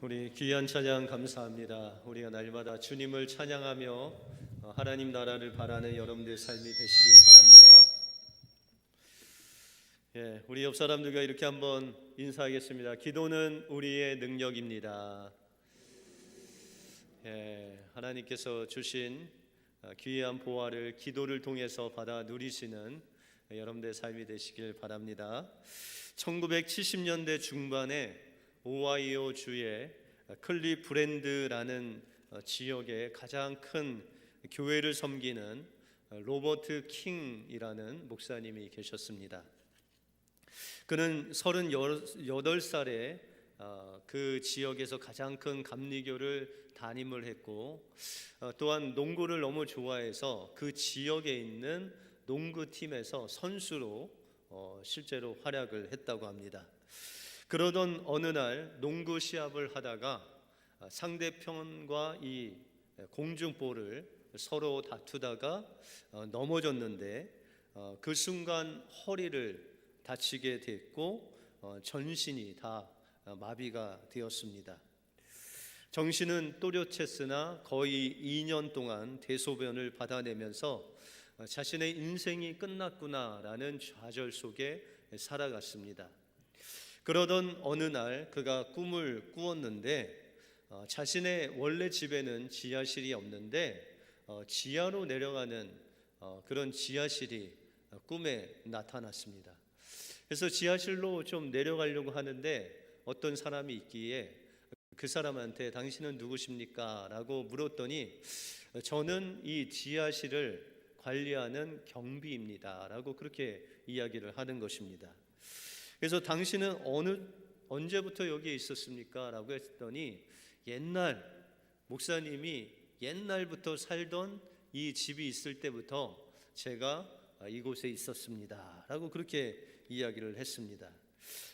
우리 귀한 찬양 감사합니다. 우리가 날마다 주님을 찬양하며 하나님 나라를 바라는 여러분들의 삶이 되시길 바랍니다. 우리 옆 사람들과 이렇게 한번 인사하겠습니다. 기도는 우리의 능력입니다. 하나님께서 주신 귀한 보화를 기도를 통해서 받아 누리시는 여러분들의 삶이 되시길 바랍니다. 1970년대 중반에 오하이오 주의 클리브랜드라는 지역의 가장 큰 교회를 섬기는 로버트 킹이라는 목사님이 계셨습니다. 그는 38살에 그 지역에서 가장 큰 감리교를 담임을 했고, 또한 농구를 너무 좋아해서 그 지역에 있는 농구팀에서 선수로 실제로 활약을 했다고 합니다. 그러던 어느 날 농구 시합을 하다가 상대편과 이 공중볼을 서로 다투다가 넘어졌는데, 그 순간 허리를 다치게 됐고 전신이 다 마비가 되었습니다. 정신은 또렷했으나 거의 2년 동안 대소변을 받아내면서 자신의 인생이 끝났구나라는 좌절 속에 살아갔습니다. 그러던 어느 날 그가 꿈을 꾸었는데, 자신의 원래 집에는 지하실이 없는데 지하로 내려가는 그런 지하실이 꿈에 나타났습니다. 그래서 지하실로 좀 내려가려고 하는데 어떤 사람이 있기에 그 사람한테 당신은 누구십니까? 라고 물었더니 저는 이 지하실을 관리하는 경비입니다 라고 그렇게 이야기를 하는 것입니다. 그래서 당신은 언제부터 여기에 있었습니까? 라고 했더니 옛날 목사님이 옛날부터 살던 이 집이 있을 때부터 제가 이곳에 있었습니다 라고 그렇게 이야기를 했습니다.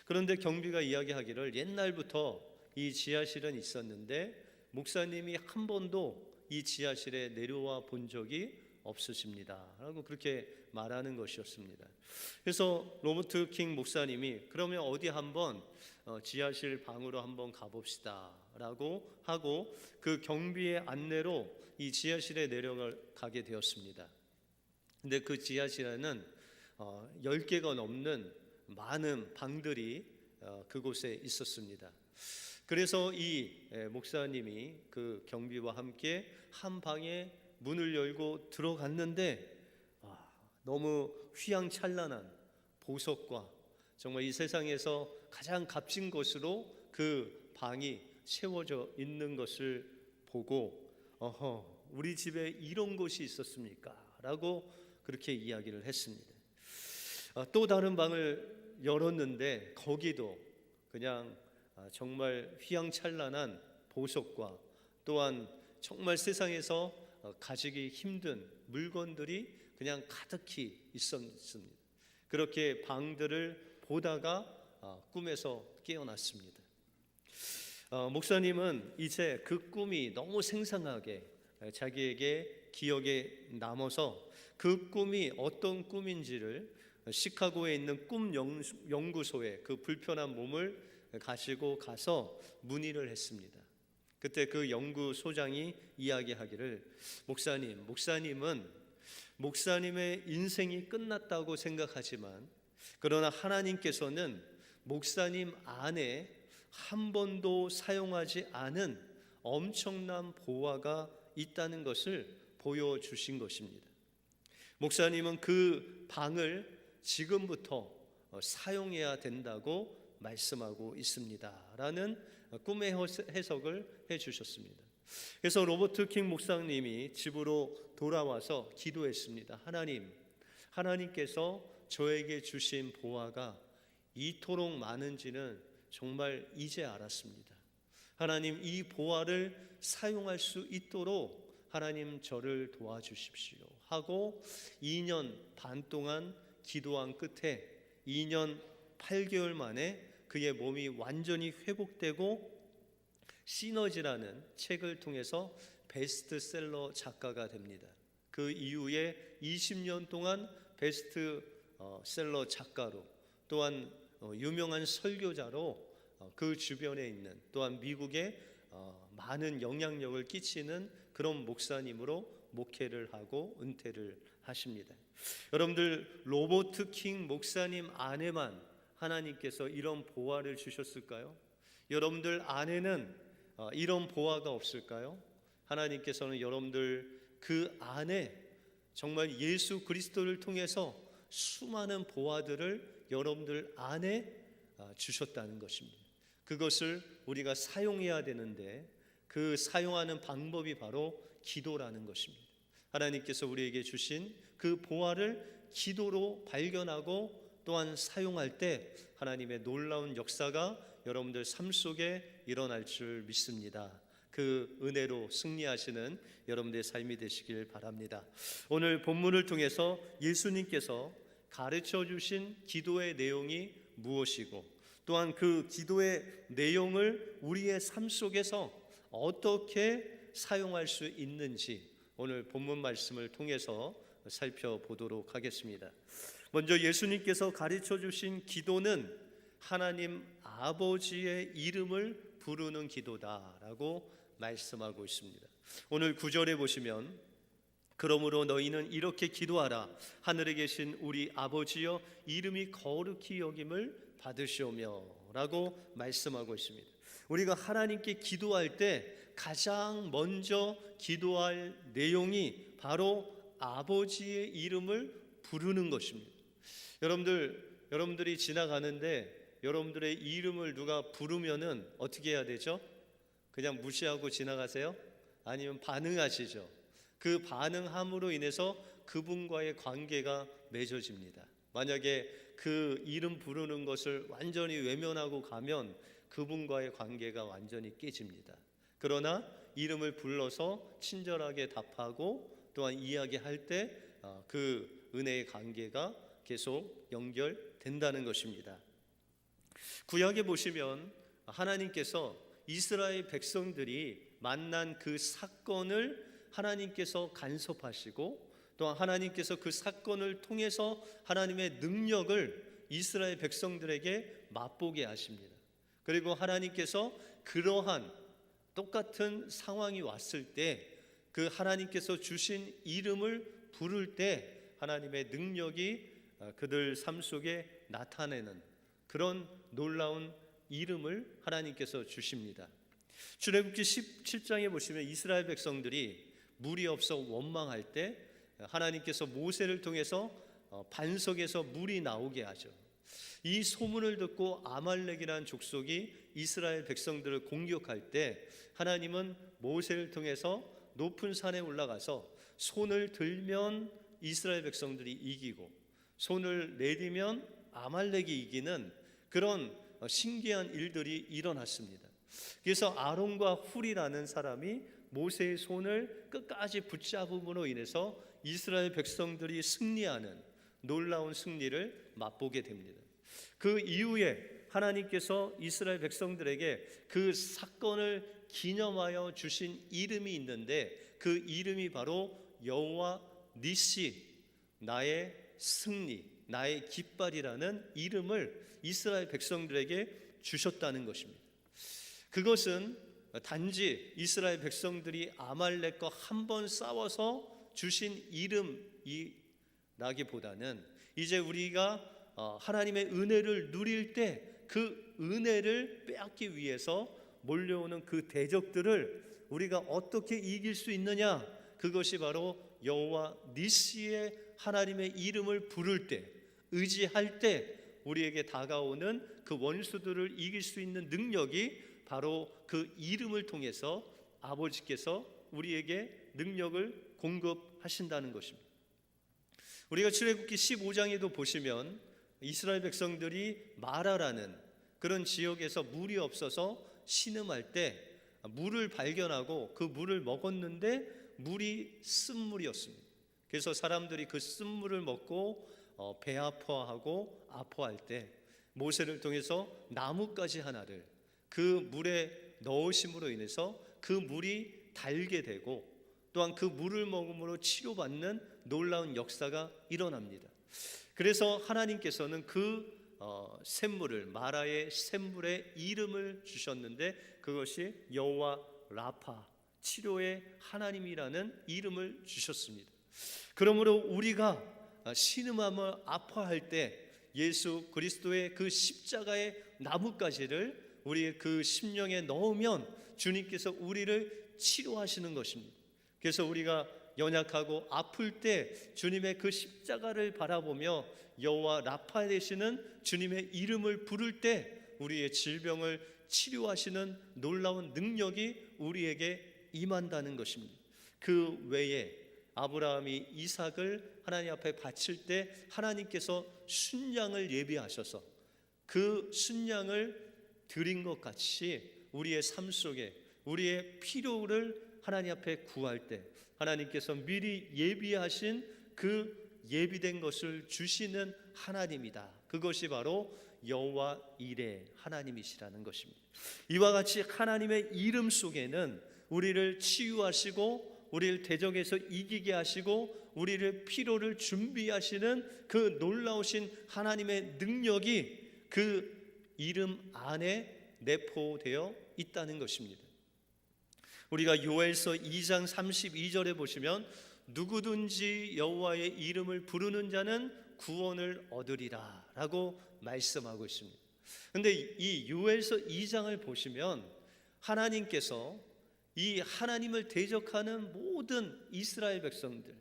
그런데 경비가 이야기하기를 옛날부터 이 지하실은 있었는데 목사님이 한 번도 이 지하실에 내려와 본 적이 없으십니다 라고 그렇게 말하는 것이었습니다. 그래서 로버트 킹 목사님이 그러면 어디 한번 지하실 방으로 한번 가봅시다 라고 하고 그 경비의 안내로 이 지하실에 내려가게 되었습니다. 근데 그 지하실에는 10개가 넘는 많은 방들이 그곳에 있었습니다. 그래서 이 목사님이 그 경비와 함께 한 방에 문을 열고 들어갔는데 너무 휘황찬란한 보석과 정말 이 세상에서 가장 값진 것으로 그 방이 채워져 있는 것을 보고 우리 집에 이런 곳이 있었습니까? 라고 그렇게 이야기를 했습니다. 또 다른 방을 열었는데 거기도 그냥 정말 휘황찬란한 보석과 또한 정말 세상에서 가지기 힘든 물건들이 그냥 가득히 있었습니다. 그렇게 방들을 보다가 꿈에서 깨어났습니다. 목사님은 이제 그 꿈이 너무 생생하게 자기에게 기억에 남아서 그 꿈이 어떤 꿈인지를 시카고에 있는 꿈 연구소에 그 불편한 몸을 가지고 가서 문의를 했습니다. 그때 그 연구소장이 이야기하기를 목사님은 목사님의 인생이 끝났다고 생각하지만 그러나 하나님께서는 목사님 안에 한 번도 사용하지 않은 엄청난 보화가 있다는 것을 보여주신 것입니다. 목사님은 그 방을 지금부터 사용해야 된다고 말씀하고 있습니다 라는 꿈의 해석을 해주셨습니다. 그래서 로버트 킹 목사님이 집으로 돌아와서 기도했습니다. 하나님께서 저에게 주신 보화가 이토록 많은지는 정말 이제 알았습니다. 하나님, 이 보화를 사용할 수 있도록 하나님 저를 도와주십시오 하고 2년 반 동안 기도한 끝에 2년 8개월 만에 그의 몸이 완전히 회복되고 시너지라는 책을 통해서 베스트셀러 작가가 됩니다. 그 이후에 20년 동안 베스트셀러 작가로 또한 유명한 설교자로 그 주변에 있는 또한 미국에 많은 영향력을 끼치는 그런 목사님으로 목회를 하고 은퇴를 하십니다. 여러분들 로버트 킹 목사님 안에만 하나님께서 이런 보화를 주셨을까요? 여러분들 안에는 이런 보화가 없을까요? 하나님께서는 여러분들 그 안에 정말 예수 그리스도를 통해서 수많은 보화들을 여러분들 안에 주셨다는 것입니다. 그것을 우리가 사용해야 되는데 그 사용하는 방법이 바로 기도라는 것입니다. 하나님께서 우리에게 주신 그 보화를 기도로 발견하고 또한 사용할 때 하나님의 놀라운 역사가 여러분들 삶 속에 일어날 줄 믿습니다. 그 은혜로 승리하시는 여러분들의 삶이 되시길 바랍니다. 오늘 본문을 통해서 예수님께서 가르쳐 주신 기도의 내용이 무엇이고 또한 그 기도의 내용을 우리의 삶 속에서 어떻게 사용할 수 있는지 오늘 본문 말씀을 통해서 살펴보도록 하겠습니다. 먼저 예수님께서 가르쳐 주신 기도는 하나님 아버지의 이름을 부르는 기도다라고 말씀하고 있습니다. 오늘 9절에 보시면 그러므로 너희는 이렇게 기도하라. 하늘에 계신 우리 아버지여 이름이 거룩히 여김을 받으시오며 라고 말씀하고 있습니다. 우리가 하나님께 기도할 때 가장 먼저 기도할 내용이 바로 아버지의 이름을 부르는 것입니다. 여러분들이 지나가는데 여러분들의 이름을 누가 부르면은 어떻게 해야 되죠? 그냥 무시하고 지나가세요? 아니면 반응하시죠? 그 반응함으로 인해서 그분과의 관계가 맺어집니다. 만약에 그 이름 부르는 것을 완전히 외면하고 가면 그분과의 관계가 완전히 깨집니다. 그러나 이름을 불러서 친절하게 답하고 또한 이야기할 때 그 은혜의 관계가 계속 연결된다는 것입니다. 구약에 보시면 하나님께서 이스라엘 백성들이 만난 그 사건을 하나님께서 간섭하시고 또한 하나님께서 그 사건을 통해서 하나님의 능력을 이스라엘 백성들에게 맛보게 하십니다. 그리고 하나님께서 그러한 똑같은 상황이 왔을 때 그 하나님께서 주신 이름을 부를 때 하나님의 능력이 그들 삶 속에 나타내는 그런 놀라운 이름을 하나님께서 주십니다. 출애굽기 17장에 보시면 이스라엘 백성들이 물이 없어 원망할 때 하나님께서 모세를 통해서 반석에서 물이 나오게 하죠. 이 소문을 듣고 아말렉이라는 족속이 이스라엘 백성들을 공격할 때 하나님은 모세를 통해서 높은 산에 올라가서 손을 들면 이스라엘 백성들이 이기고 손을 내리면 아말렉이 이기는 그런 신기한 일들이 일어났습니다. 그래서 아론과 훌이라는 사람이 모세의 손을 끝까지 붙잡음으로 인해서 이스라엘 백성들이 승리하는 놀라운 승리를 맛보게 됩니다. 그 이후에 하나님께서 이스라엘 백성들에게 그 사건을 기념하여 주신 이름이 있는데 그 이름이 바로 여호와 니시, 나의 승리, 나의 깃발이라는 이름을 이스라엘 백성들에게 주셨다는 것입니다. 그것은 단지 이스라엘 백성들이 아말렉과 한 번 싸워서 주신 이름이라기보다는 이제 우리가 하나님의 은혜를 누릴 때 그 은혜를 빼앗기 위해서 몰려오는 그 대적들을 우리가 어떻게 이길 수 있느냐, 그것이 바로 여호와 니시의 하나님의 이름을 부를 때, 의지할 때 우리에게 다가오는 그 원수들을 이길 수 있는 능력이 바로 그 이름을 통해서 아버지께서 우리에게 능력을 공급하신다는 것입니다. 우리가 출애굽기 15장에도 보시면 이스라엘 백성들이 마라라는 그런 지역에서 물이 없어서 신음할 때 물을 발견하고 그 물을 먹었는데 물이 쓴물이었습니다. 그래서 사람들이 그 쓴물을 먹고 배 아파하고 아파할 때 모세를 통해서 나뭇가지 하나를 그 물에 넣으심으로 인해서 그 물이 달게 되고 또한 그 물을 먹음으로 치료받는 놀라운 역사가 일어납니다. 그래서 하나님께서는 그 샘물을, 마라의 샘물의 이름을 주셨는데 그것이 여호와 라파, 치료의 하나님이라는 이름을 주셨습니다. 그러므로 우리가 신음하며 아파할 때 예수 그리스도의 그 십자가의 나뭇가지를 우리의 그 심령에 넣으면 주님께서 우리를 치료하시는 것입니다. 그래서 우리가 연약하고 아플 때 주님의 그 십자가를 바라보며 여호와 라파 되시는 주님의 이름을 부를 때 우리의 질병을 치료하시는 놀라운 능력이 우리에게 임한다는 것입니다. 그 외에 아브라함이 이삭을 하나님 앞에 바칠 때 하나님께서 순양을 예비하셔서 그 순양을 드린 것 같이 우리의 삶 속에 우리의 필요를 하나님 앞에 구할 때 하나님께서 미리 예비하신 그 예비된 것을 주시는 하나님이다. 그것이 바로 여호와 이레 하나님이시라는 것입니다. 이와 같이 하나님의 이름 속에는 우리를 치유하시고 우리를 대적에서 이기게 하시고 우리를 필요를 준비하시는 그 놀라우신 하나님의 능력이 그 이름 안에 내포되어 있다는 것입니다. 우리가 요엘서 2장 32절에 보시면 누구든지 여호와의 이름을 부르는 자는 구원을 얻으리라 라고 말씀하고 있습니다. 그런데 이 요엘서 2장을 보시면 하나님께서 이 하나님을 대적하는 모든 이스라엘 백성들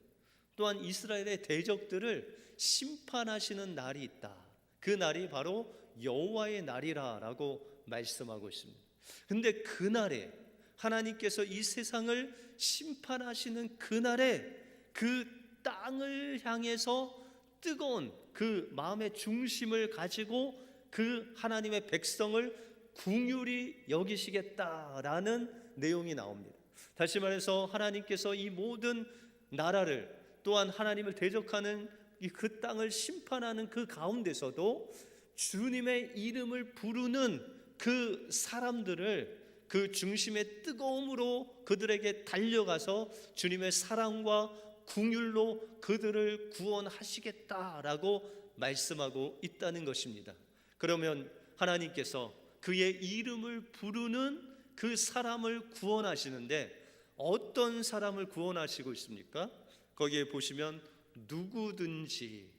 또한 이스라엘의 대적들을 심판하시는 날이 있다. 그 날이 바로 여호와의 날이라 라고 말씀하고 있습니다. 그런데 그날에 하나님께서 이 세상을 심판하시는 그날에 그 땅을 향해서 뜨거운 그 마음의 중심을 가지고 그 하나님의 백성을 긍휼히 여기시겠다라는 내용이 나옵니다. 다시 말해서 하나님께서 이 모든 나라를 또한 하나님을 대적하는 그 땅을 심판하는 그 가운데서도 주님의 이름을 부르는 그 사람들을 그 중심의 뜨거움으로 그들에게 달려가서 주님의 사랑과 긍휼로 그들을 구원하시겠다라고 말씀하고 있다는 것입니다. 그러면 하나님께서 그의 이름을 부르는 그 사람을 구원하시는데 어떤 사람을 구원하시고 있습니까? 거기에 보시면 누구든지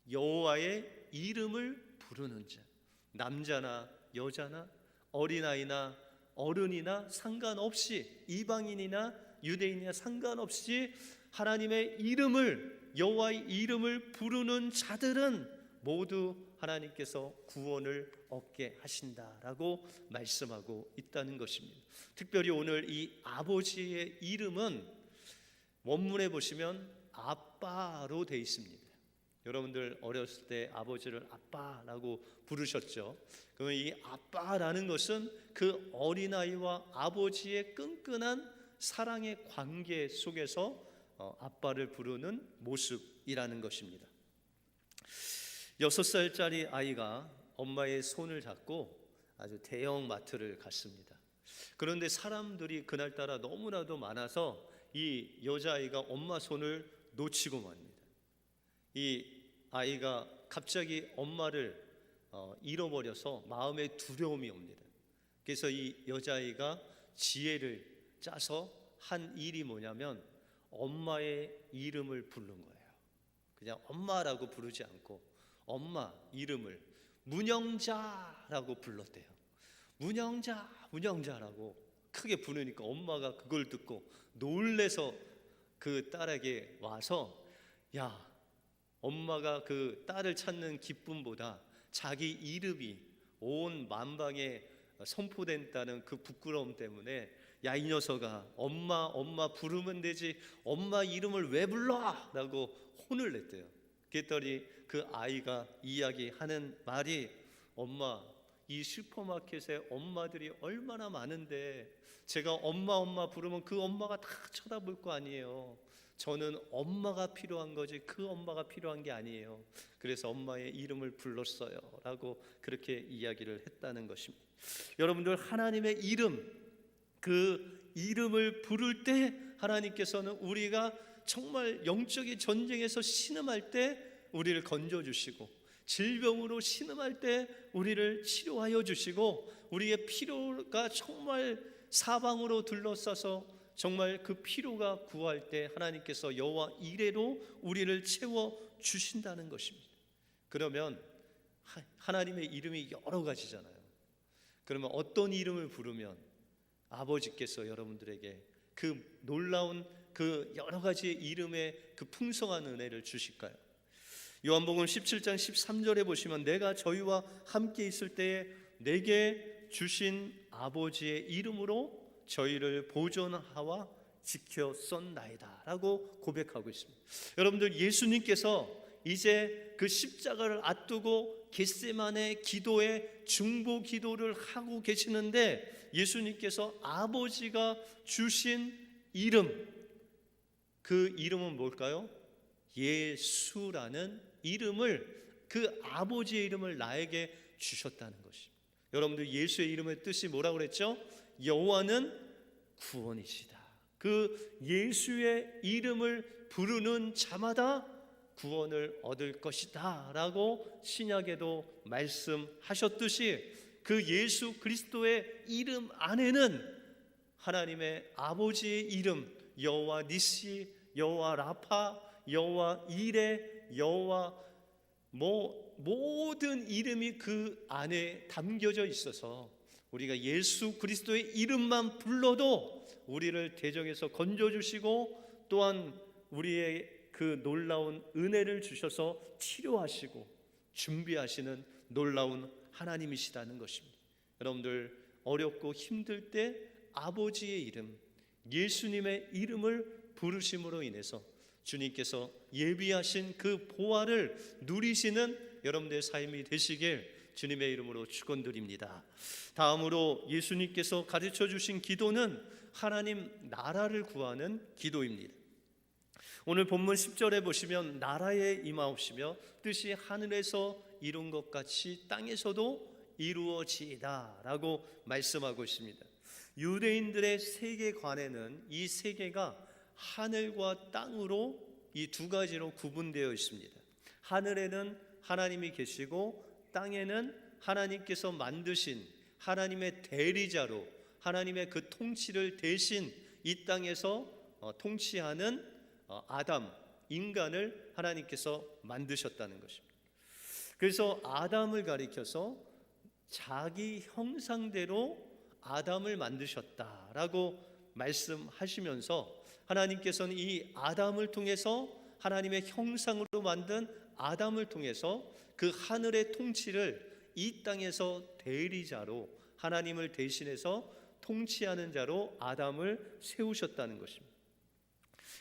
여호와의 이름을 부르는 자, 남자나 여자나 어린아이나 어른이나 상관없이 이방인이나 유대인이나 상관없이 하나님의 이름을 여호와의 이름을 부르는 자들은 모두 하나님께서 구원을 얻게 하신다라고 말씀하고 있다는 것입니다. 특별히 오늘 이 아버지의 이름은 원문에 보시면 아빠로 되어 있습니다. 여러분들 어렸을 때 아버지를 아빠라고 부르셨죠? 그러면 이 아빠라는 것은 그 어린아이와 아버지의 끈끈한 사랑의 관계 속에서 아빠를 부르는 모습이라는 것입니다. 6살짜리 아이가 엄마의 손을 잡고 아주 대형 마트를 갔습니다. 그런데 사람들이 그날따라 너무나도 많아서 이 여자아이가 엄마 손을 놓치고 맙니다. 이 아이가 갑자기 엄마를 잃어버려서 마음에 두려움이 옵니다. 그래서 이 여자아이가 지혜를 짜서 한 일이 뭐냐면 엄마의 이름을 부른 거예요. 그냥 엄마라고 부르지 않고 엄마 이름을 문영자라고 불렀대요. 문영자라고 크게 부르니까 엄마가 그걸 듣고 놀래서 그 딸에게 와서 야, 엄마가 그 딸을 찾는 기쁨보다 자기 이름이 온 만방에 선포된다는 그 부끄러움 때문에 야, 이 녀석아, 엄마 부르면 되지 엄마 이름을 왜 불러? 라고 혼을 냈대요. 그랬더니 그 아이가 이야기하는 말이 엄마, 이 슈퍼마켓에 엄마들이 얼마나 많은데 제가 엄마 부르면 그 엄마가 다 쳐다볼 거 아니에요. 저는 엄마가 필요한 거지 그 엄마가 필요한 게 아니에요. 그래서 엄마의 이름을 불렀어요 라고 그렇게 이야기를 했다는 것입니다. 여러분들 하나님의 이름, 그 이름을 부를 때 하나님께서는 우리가 정말 영적인 전쟁에서 신음할 때 우리를 건져주시고 질병으로 신음할 때 우리를 치료하여 주시고, 우리의 피로가 정말 사방으로 둘러싸서 정말 그 피로가 구할 때 하나님께서 여호와 이레로 우리를 채워 주신다는 것입니다. 그러면 하나님의 이름이 여러 가지잖아요. 그러면 어떤 이름을 부르면 아버지께서 여러분들에게 그 놀라운 그 여러 가지의 이름의 그 풍성한 은혜를 주실까요? 요한복음 17장 13절에 보시면 내가 저희와 함께 있을 때에 내게 주신 아버지의 이름으로 저희를 보존하와 지켰었나이다 라고 고백하고 있습니다. 여러분들, 예수님께서 이제 그 십자가를 앞두고 겟세마네 기도의 중보 기도를 하고 계시는데, 예수님께서 아버지가 주신 이름, 그 이름은 뭘까요? 예수라는 이름을, 그 아버지의 이름을 나에게 주셨다는 것입니다. 여러분들, 예수의 이름의 뜻이 뭐라고 그랬죠? 여호와는 구원이시다. 그 예수의 이름을 부르는 자마다 구원을 얻을 것이다 라고 신약에도 말씀하셨듯이, 그 예수 그리스도의 이름 안에는 하나님의 아버지의 이름, 여호와 니시, 여호와 라파, 여호와 이레, 여호와 모든 이름이 그 안에 담겨져 있어서 우리가 예수 그리스도의 이름만 불러도 우리를 대적에서 건져주시고, 또한 우리의 그 놀라운 은혜를 주셔서 치료하시고 준비하시는 놀라운 하나님이시다는 것입니다. 여러분들, 어렵고 힘들 때 아버지의 이름, 예수님의 이름을 부르심으로 인해서 주님께서 예비하신 그 보화를 누리시는 여러분들의 삶이 되시길 주님의 이름으로 축원드립니다. 다음으로 예수님께서 가르쳐 주신 기도는 하나님 나라를 구하는 기도입니다. 오늘 본문 10절에 보시면 나라에 임하옵시며 뜻이 하늘에서 이룬 것 같이 땅에서도 이루어지이다 라고 말씀하고 있습니다. 유대인들의 세계관에는 이 세계가 하늘과 땅으로 이 두 가지로 구분되어 있습니다. 하늘에는 하나님이 계시고 땅에는 하나님께서 만드신 하나님의 대리자로 하나님의 그 통치를 대신 이 땅에서 통치하는 아담, 인간을 하나님께서 만드셨다는 것입니다. 그래서 아담을 가리켜서 자기 형상대로 아담을 만드셨다라고 말씀하시면서, 하나님께서는 이 아담을 통해서, 하나님의 형상으로 만든 아담을 통해서 그 하늘의 통치를 이 땅에서 대리자로, 하나님을 대신해서 통치하는 자로 아담을 세우셨다는 것입니다.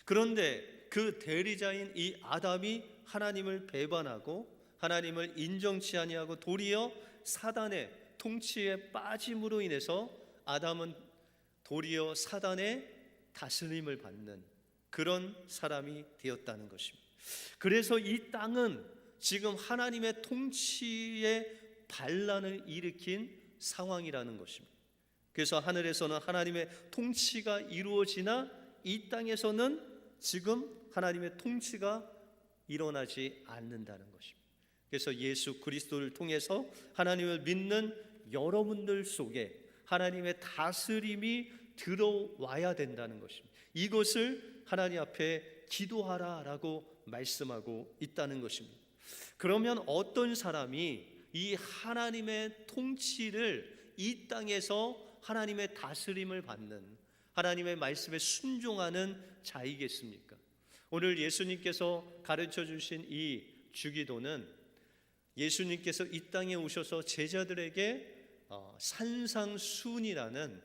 그런데 그 대리자인 이 아담이 하나님을 배반하고 하나님을 인정치 아니하고 도리어 사단의 통치에 빠짐으로 인해서 아담은 도리어 사단의 다스림을 받는 그런 사람이 되었다는 것입니다. 그래서 이 땅은 지금 하나님의 통치의 반란을 일으킨 상황이라는 것입니다. 그래서 하늘에서는 하나님의 통치가 이루어지나 이 땅에서는 지금 하나님의 통치가 일어나지 않는다는 것입니다. 그래서 예수 그리스도를 통해서 하나님을 믿는 여러분들 속에 하나님의 다스림이 들어와야 된다는 것입니다. 이것을 하나님 앞에 기도하라라고 말씀하고 있다는 것입니다. 그러면 어떤 사람이 이 하나님의 통치를 이 땅에서 하나님의 다스림을 받는, 하나님의 말씀에 순종하는 자이겠습니까? 오늘 예수님께서 가르쳐 주신 이 주기도는 예수님께서 이 땅에 오셔서 제자들에게 산상수훈이라는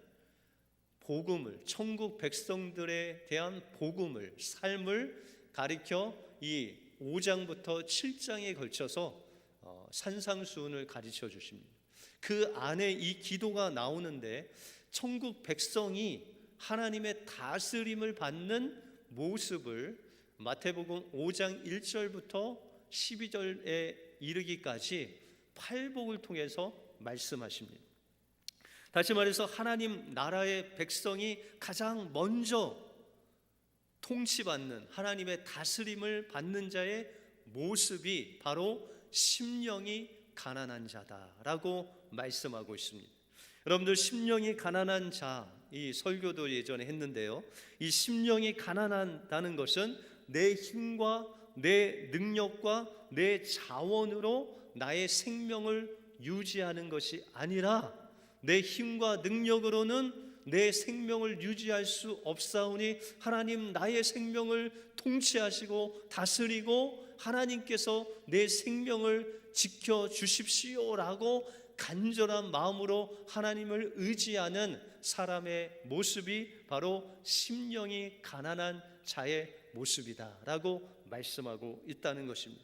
복음을, 천국 백성들에 대한 복음을, 삶을 가리켜 이 5장부터 7장에 걸쳐서 산상수훈을 가르쳐 주십니다. 그 안에 이 기도가 나오는데, 천국 백성이 하나님의 다스림을 받는 모습을 마태복음 5장 1절부터 12절에 이르기까지 팔복을 통해서 말씀하십니다. 다시 말해서 하나님 나라의 백성이 가장 먼저 통치받는, 하나님의 다스림을 받는 자의 모습이 바로 심령이 가난한 자다라고 말씀하고 있습니다. 여러분들, 심령이 가난한 자, 이 설교도 예전에 했는데요, 이 심령이 가난하다는 것은 내 힘과 내 능력과 내 자원으로 나의 생명을 유지하는 것이 아니라, 내 힘과 능력으로는 내 생명을 유지할 수 없사오니 하나님 나의 생명을 통치하시고 다스리고 하나님께서 내 생명을 지켜주십시오라고 간절한 마음으로 하나님을 의지하는 사람의 모습이 바로 심령이 가난한 자의 모습이다라고 말씀하고 있다는 것입니다.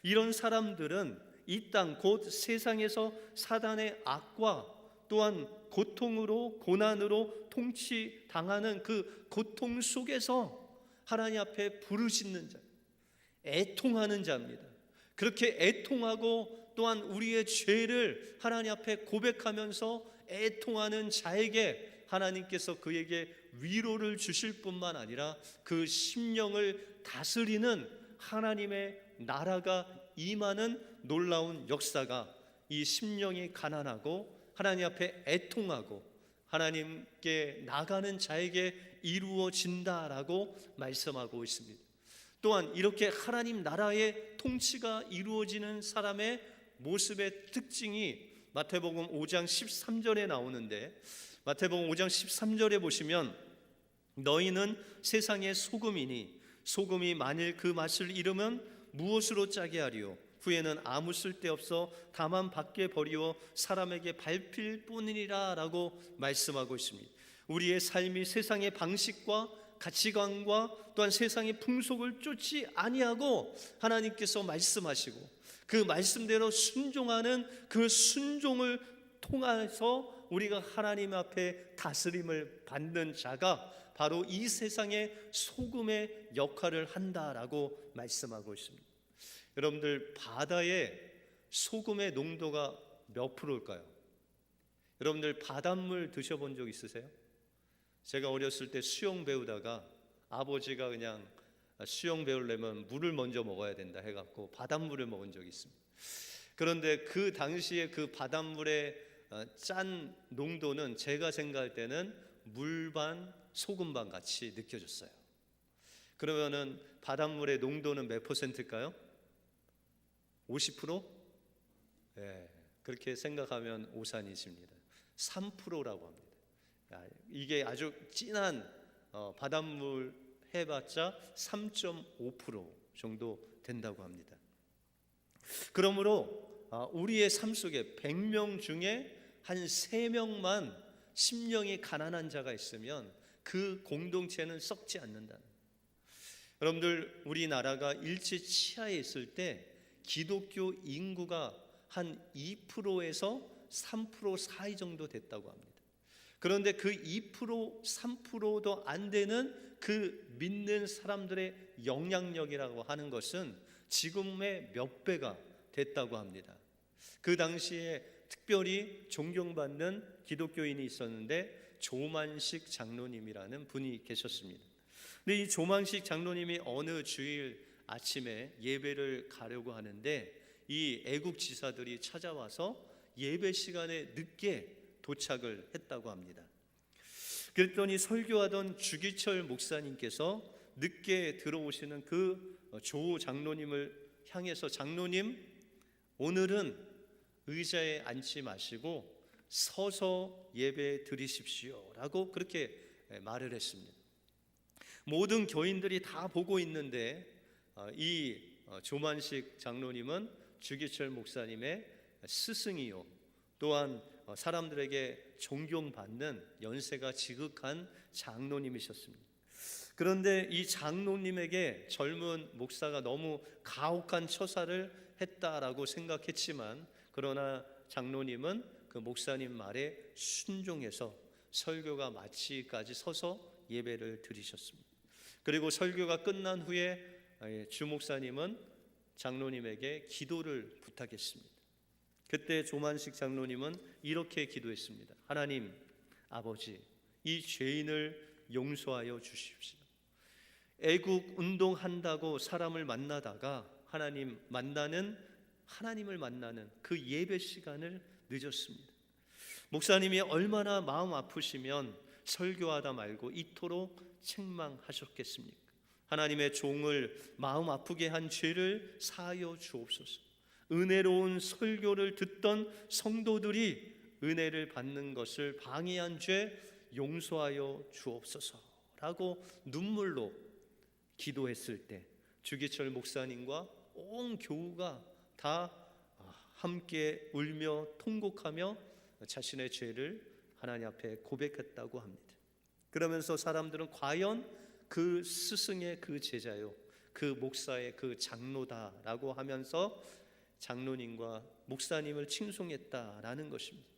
이런 사람들은 이 땅 곧 세상에서 사단의 악과 또한 고통으로 고난으로 통치당하는 그 고통 속에서 하나님 앞에 부르짖는 자, 애통하는 자입니다. 그렇게 애통하고 또한 우리의 죄를 하나님 앞에 고백하면서 애통하는 자에게 하나님께서 그에게 위로를 주실 뿐만 아니라 그 심령을 다스리는 하나님의 나라가 임하는 놀라운 역사가 이 심령이 가난하고 하나님 앞에 애통하고 하나님께 나가는 자에게 이루어진다라고 말씀하고 있습니다. 또한 이렇게 하나님 나라의 통치가 이루어지는 사람의 모습의 특징이 마태복음 5장 13절에 나오는데, 마태복음 5장 13절에 보시면 너희는 세상의 소금이니 소금이 만일 그 맛을 잃으면 무엇으로 짜게 하리요? 후에는 아무 쓸데없어 다만 밖에 버리어 사람에게 밟힐 뿐이니라 라고 말씀하고 있습니다. 우리의 삶이 세상의 방식과 가치관과 또한 세상의 풍속을 쫓지 아니하고 하나님께서 말씀하시고 그 말씀대로 순종하는 그 순종을 통해서 우리가 하나님 앞에 다스림을 받는 자가 바로 이 세상의 소금의 역할을 한다라고 말씀하고 있습니다. 여러분들, 바다의 소금의 농도가 몇 프로일까요? 여러분들, 바닷물 드셔본 적 있으세요? 제가 어렸을 때 수영 배우다가 아버지가 그냥 수영 배우려면 물을 먼저 먹어야 된다 해갖고 바닷물을 먹은 적이 있습니다. 그런데 그 당시에 그 바닷물의 짠 농도는 제가 생각할 때는 물 반 소금 반 같이 느껴졌어요. 그러면은 바닷물의 농도는 몇 퍼센트일까요? 50%? 네, 그렇게 생각하면 오산이십니다. 3%라고 합니다. 이게 아주 진한 바닷물 해봤자 3.5% 정도 된다고 합니다. 그러므로 우리의 삶 속에 100명 중에 한 3명만 심령이 가난한 자가 있으면 그 공동체는 썩지 않는다. 여러분들, 우리나라가 일제 치하에 있을 때 기독교 인구가 한 2%에서 3% 사이 정도 됐다고 합니다. 그런데 그 2%, 3%도 안 되는 그 믿는 사람들의 영향력이라고 하는 것은 지금의 몇 배가 됐다고 합니다. 그 당시에 특별히 존경받는 기독교인이 있었는데 조만식 장로님이라는 분이 계셨습니다. 근데 이 조만식 장로님이 어느 주일 아침에 예배를 가려고 하는데 이 애국 지사들이 찾아와서 예배 시간에 늦게 도착을 했다고 합니다. 그랬더니 설교하던 주기철 목사님께서 늦게 들어오시는 그 조 장로님을 향해서 장로님, 오늘은 의자에 앉지 마시고 서서 예배 드리십시오 라고 그렇게 말을 했습니다. 모든 교인들이 다 보고 있는데 이 조만식 장로님은 주기철 목사님의 스승이요, 또한 사람들에게 존경받는 연세가 지극한 장로님이셨습니다. 그런데 이 장로님에게 젊은 목사가 너무 가혹한 처사를 했다라고 생각했지만, 그러나 장로님은 그 목사님 말에 순종해서 설교가 마치기까지 서서 예배를 드리셨습니다. 그리고 설교가 끝난 후에 주 목사님은 장로님에게 기도를 부탁했습니다. 그때 조만식 장로님은 이렇게 기도했습니다. 하나님 아버지, 이 죄인을 용서하여 주십시오. 애국 운동한다고 사람을 만나다가 하나님 만나는 하나님을 만나는 그 예배 시간을 늦었습니다. 목사님이 얼마나 마음 아프시면 설교하다 말고 이토록 책망하셨겠습니까? 하나님의 종을 마음 아프게 한 죄를 사하여 주옵소서. 은혜로운 설교를 듣던 성도들이 은혜를 받는 것을 방해한 죄 용서하여 주옵소서라고 눈물로 기도했을 때 주기철 목사님과 온 교우가 다 함께 울며 통곡하며 자신의 죄를 하나님 앞에 고백했다고 합니다. 그러면서 사람들은 과연 그 스승의 그 제자요, 그 목사의 그 장로다라고 하면서 장로님과 목사님을 칭송했다라는 것입니다.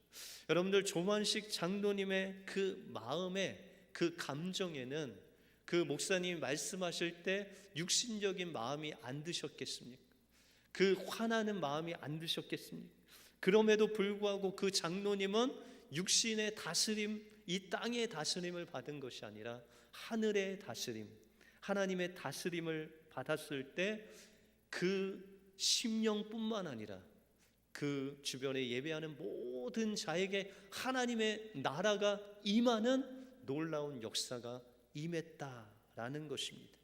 여러분들, 조만식 장로님의 그 마음에, 그 감정에는 그 목사님이 말씀하실 때 육신적인 마음이 안 드셨겠습니까? 그 화나는 마음이 안 드셨겠습니까? 그럼에도 불구하고 그 장로님은 육신의 다스림, 이 땅의 다스림을 받은 것이 아니라 하늘의 다스림, 하나님의 다스림을 받았을 때 그 심령뿐만 아니라 그 주변에 예배하는 모든 자에게 하나님의 나라가 임하는 놀라운 역사가 임했다라는 것입니다.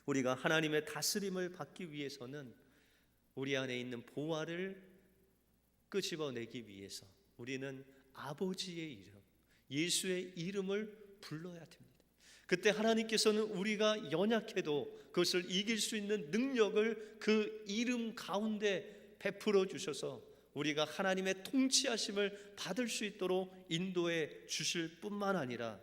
우리가 하나님의 다스림을 받기 위해서는 우리 안에 있는 보화를 끄집어내기 위해서 우리는 아버지의 이름, 예수의 이름을 불러야 됩니다. 그때 하나님께서는 우리가 연약해도 그것을 이길 수 있는 능력을 그 이름 가운데 베풀어 주셔서 우리가 하나님의 통치하심을 받을 수 있도록 인도해 주실 뿐만 아니라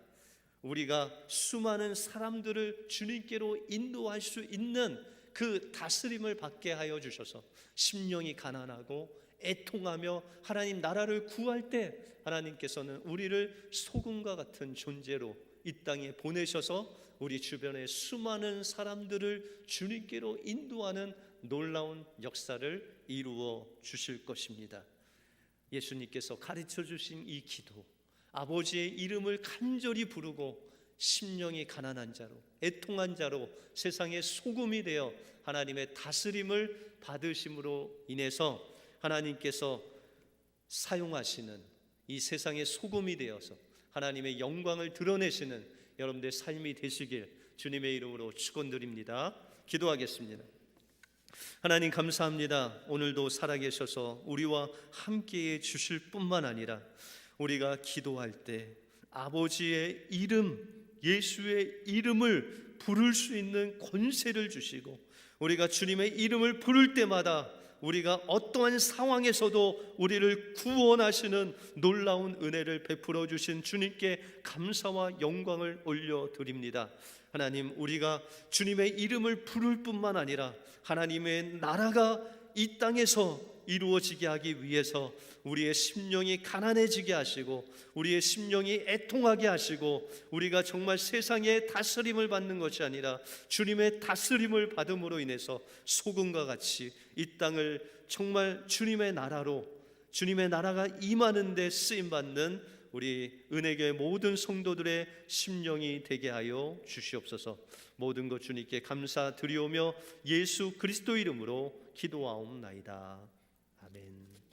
우리가 수많은 사람들을 주님께로 인도할 수 있는 그 다스림을 받게 하여 주셔서 심령이 가난하고 애통하며 하나님 나라를 구할 때 하나님께서는 우리를 소금과 같은 존재로 이 땅에 보내셔서 우리 주변의 수많은 사람들을 주님께로 인도하는 놀라운 역사를 이루어 주실 것입니다. 예수님께서 가르쳐 주신 이 기도, 아버지의 이름을 간절히 부르고 심령이 가난한 자로, 애통한 자로 세상의 소금이 되어 하나님의 다스림을 받으심으로 인해서 하나님께서 사용하시는 이 세상의 소금이 되어서 하나님의 영광을 드러내시는 여러분들의 삶이 되시길 주님의 이름으로 축원드립니다. 기도하겠습니다. 하나님 감사합니다. 오늘도 살아계셔서 우리와 함께해 주실 뿐만 아니라 우리가 기도할 때 아버지의 이름, 예수의 이름을 부를 수 있는 권세를 주시고 우리가 주님의 이름을 부를 때마다 우리가 어떠한 상황에서도 우리를 구원하시는 놀라운 은혜를 베풀어 주신 주님께 감사와 영광을 올려드립니다. 하나님, 우리가 주님의 이름을 부를 뿐만 아니라 하나님의 나라가 이 땅에서 이루어지게 하기 위해서 우리의 심령이 가난해지게 하시고 우리의 심령이 애통하게 하시고 우리가 정말 세상의 다스림을 받는 것이 아니라 주님의 다스림을 받음으로 인해서 소금과 같이 이 땅을 정말 주님의 나라로, 주님의 나라가 임하는 데 쓰임받는 우리 은혜교회 모든 성도들의 심령이 되게 하여 주시옵소서. 모든 것 주님께 감사드리오며 예수 그리스도 이름으로 기도하옵나이다. 아멘.